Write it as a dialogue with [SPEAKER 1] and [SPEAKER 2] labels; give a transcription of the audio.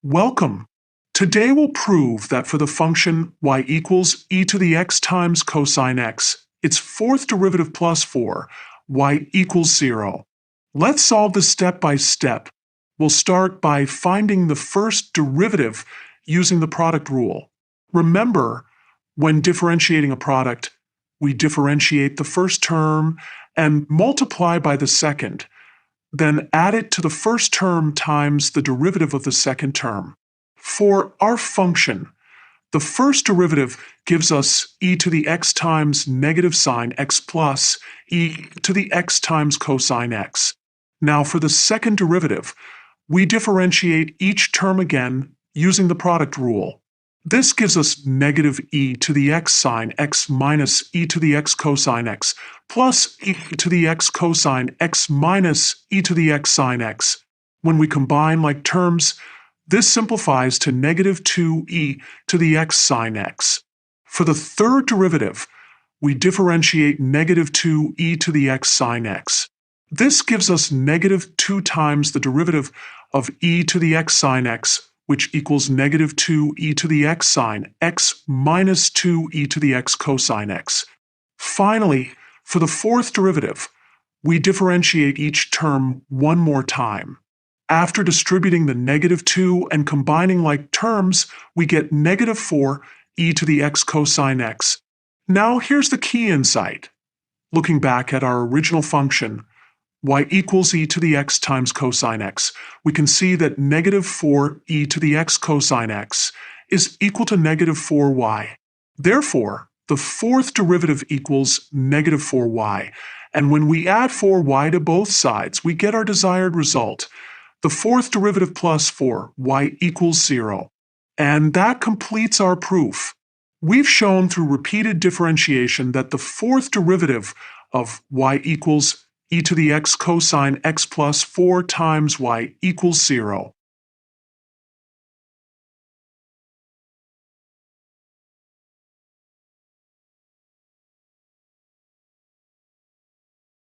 [SPEAKER 1] Welcome. Today we'll prove that for the function y equals e to the x times cosine x, its fourth derivative plus 4, y equals 0. Let's solve this step by step. We'll start by finding the first derivative using the product rule. Remember, when differentiating a product, we differentiate the first term and multiply by the second. Then add it to the first term times the derivative of the second term. For our function, the first derivative gives us e to the x times negative sine x plus e to the x times cosine x. Now for the second derivative, we differentiate each term again using the product rule. This gives us negative e to the x sine x minus e to the x cosine x plus e to the x cosine x minus e to the x sine x. When we combine like terms, this simplifies to negative 2e to the x sine x. For the third derivative, we differentiate negative 2e to the x sine x. This gives us negative 2 times the derivative of e to the x sine x, which equals negative 2e to the x sine x minus 2e to the x cosine x. Finally, for the fourth derivative, we differentiate each term one more time. After distributing the negative 2 and combining like terms, we get negative 4e to the x cosine x. Now here's the key insight. Looking back at our original function, y equals e to the x times cosine x, we can see that negative 4e to the x cosine x is equal to negative 4y. Therefore, the fourth derivative equals negative 4y, and when we add 4y to both sides, we get our desired result. The fourth derivative plus 4, y equals 0. And that completes our proof. We've shown through repeated differentiation that the fourth derivative of y equals e to the x cosine x plus 4 times y equals 0.